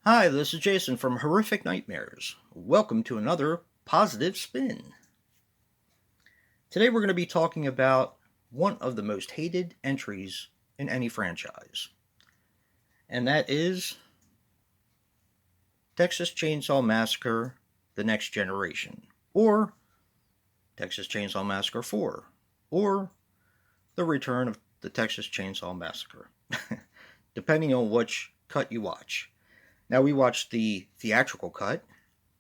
Hi, this is Jason from Horrific Nightmares. Welcome to another positive spin. Today we're going to be talking about one of the most hated entries in any franchise, and that is Texas Chainsaw Massacre: The Next Generation, or Texas Chainsaw Massacre 4, or The Return of the Texas Chainsaw Massacre, depending on which cut you watch. Now, we watched the theatrical cut,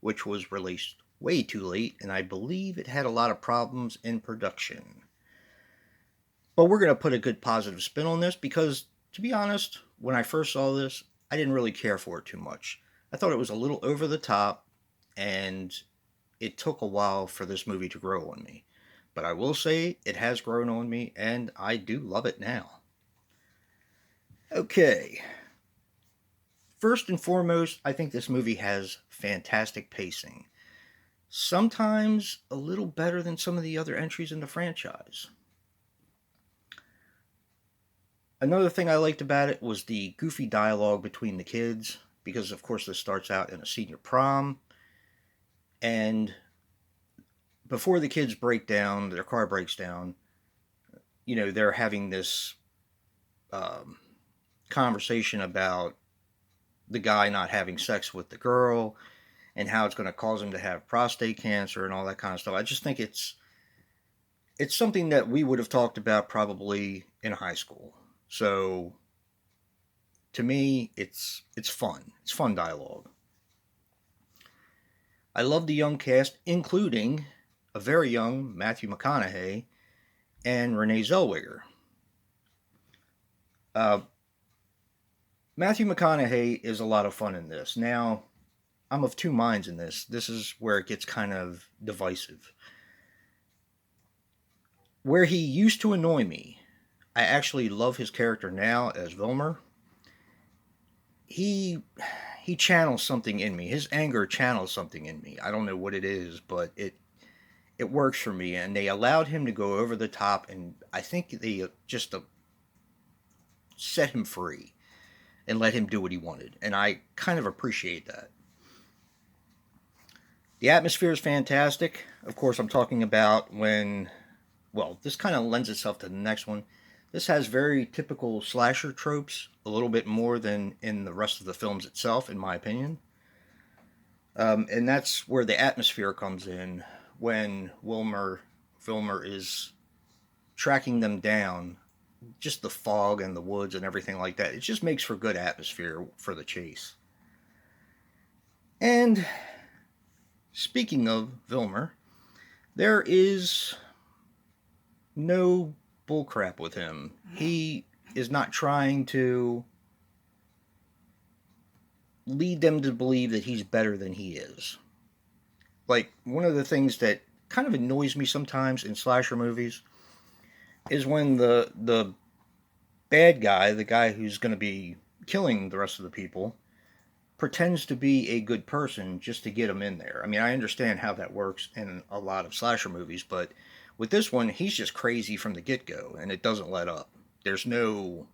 which was released way too late, and I believe it had a lot of problems in production. But we're going to put a good positive spin on this because, to be honest, when I first saw this, I didn't really care for it too much. I thought it was a little over the top, and it took a while for this movie to grow on me. But I will say it has grown on me, and I do love it now. Okay, first and foremost, I think this movie has fantastic pacing. Sometimes a little better than some of the other entries in the franchise. Another thing I liked about it was the goofy dialogue between the kids, because of course this starts out in a senior prom, and before the kids break down, their car breaks down, they're having this um, conversation about the guy not having sex with the girl and how it's going to cause him to have prostate cancer and all that kind of stuff. I just think it's something that we would have talked about probably in high school. So to me, it's fun. It's fun dialogue. I love the young cast, including a very young Matthew McConaughey and Renee Zellweger. Uh, Matthew McConaughey is a lot of fun in this. Now, I'm of two minds in this. This is where it gets kind of divisive. Where he used to annoy me, I actually love his character now as Vilmer. He he channels something in me. His anger channels something in me. I don't know what it is, but it works for me. And they allowed him to go over the top, and I think they just set him free and let him do what he wanted. And I kind of appreciate that. The atmosphere is fantastic. Of course, I'm talking about when, well, this kind of lends itself to the next one. This has very typical slasher tropes, a little bit more than in the rest of the films itself, in my opinion. And that's where the atmosphere comes in when Wilmer is tracking them down. Just the fog and the woods and everything like that. It just makes for good atmosphere for the chase. And speaking of Vilmer, there is no bullcrap with him. He is not trying to lead them to believe that he's better than he is. Like, one of the things that kind of annoys me sometimes in slasher movies is when the bad guy, the guy who's going to be killing the rest of the people, pretends to be a good person just to get him in there. I mean, I understand how that works in a lot of slasher movies, but with this one, he's just crazy from the get go, and it doesn't let up. There's no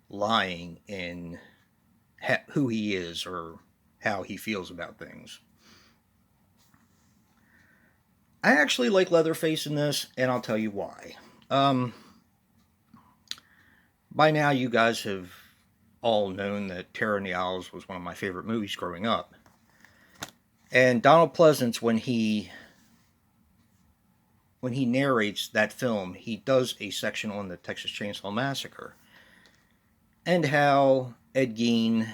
lying in who he is or how he feels about things. I actually like Leatherface in this, and I'll tell you why. Um, by now, you guys have all known that Terror in the Owls was one of my favorite movies growing up. And Donald Pleasance, when he narrates that film, he does a section on the Texas Chainsaw Massacre and how Ed Gein,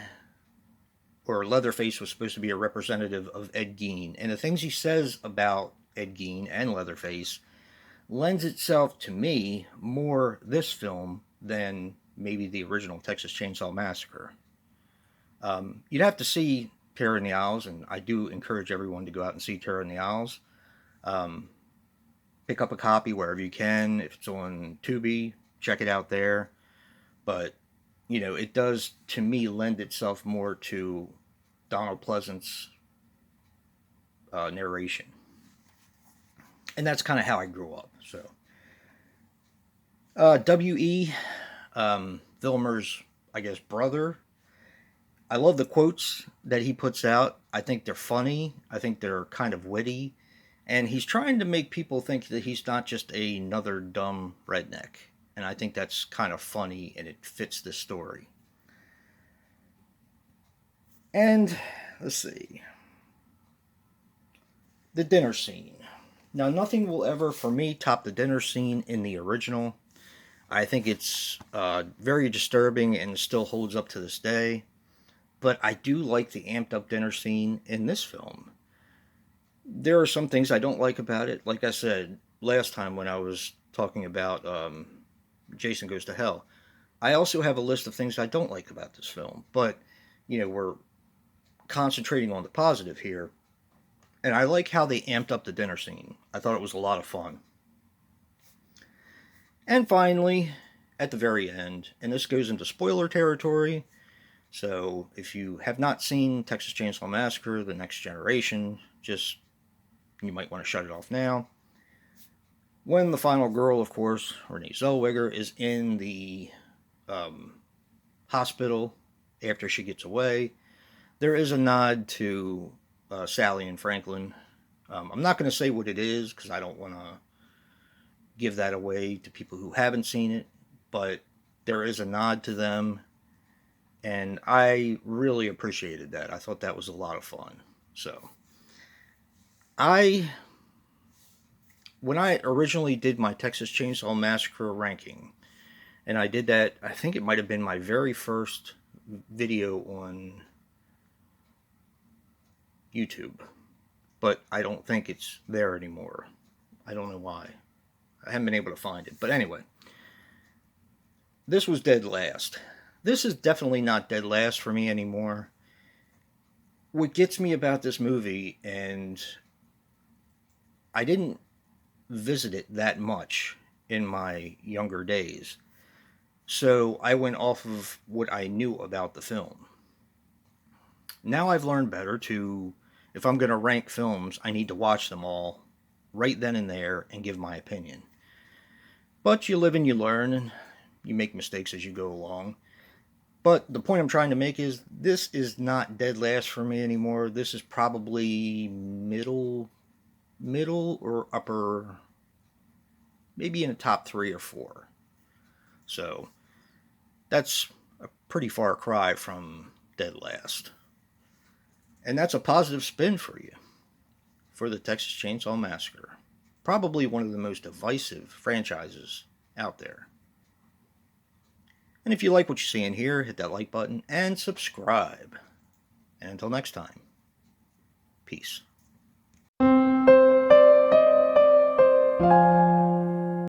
or Leatherface, was supposed to be a representative of Ed Gein. And the things he says about Ed Gein and Leatherface lends itself to me more this film than maybe the original Texas Chainsaw Massacre. You'd have to see Terror in the Owls, and I do encourage everyone to go out and see Terror in the Owls. Um, Pick up a copy wherever you can. If it's on Tubi, check it out there. But, it does, to me, lend itself more to Donald Pleasant's narration. And that's kind of how I grew up. So, W.E., Vilmer's, I guess, brother, I love the quotes that he puts out. I think they're funny. I think they're kind of witty. And he's trying to make people think that he's not just another dumb redneck. And I think that's kind of funny and it fits the story. And let's see. The dinner scene. Now, nothing will ever, for me, top the dinner scene in the original. I think it's very disturbing and still holds up to this day. But I do like the amped up dinner scene in this film. There are some things I don't like about it. Like I said last time when I was talking about Jason Goes to Hell, I also have a list of things I don't like about this film. But, we're concentrating on the positive here. And I like how they amped up the dinner scene. I thought it was a lot of fun. And finally, at the very end, and this goes into spoiler territory, so if you have not seen Texas Chainsaw Massacre, The Next Generation, you might want to shut it off now. When the final girl, of course, Renee Zellweger, is in the hospital after she gets away, there is a nod to Sally and Franklin. I'm not going to say what it is because I don't want to give that away to people who haven't seen it, but there is a nod to them, and I really appreciated that. I thought that was a lot of fun. So, when I originally did my Texas Chainsaw Massacre ranking, and I did that, I think it might have been my very first video on YouTube, but I don't think it's there anymore. I don't know why. I haven't been able to find it. But anyway, this was dead last. This is definitely not dead last for me anymore. What gets me about this movie, and I didn't visit it that much in my younger days, so I went off of what I knew about the film. Now I've learned better to, if I'm going to rank films, I need to watch them all right then and there and give my opinion. But you live and you learn, and you make mistakes as you go along. But the point I'm trying to make is this is not dead last for me anymore. This is probably middle or upper, maybe in the top 3 or 4. So that's a pretty far cry from dead last. And that's a positive spin for you for the Texas Chainsaw Massacre. Probably one of the most divisive franchises out there. And if you like what you see in here, hit that like button and subscribe. And until next time, peace.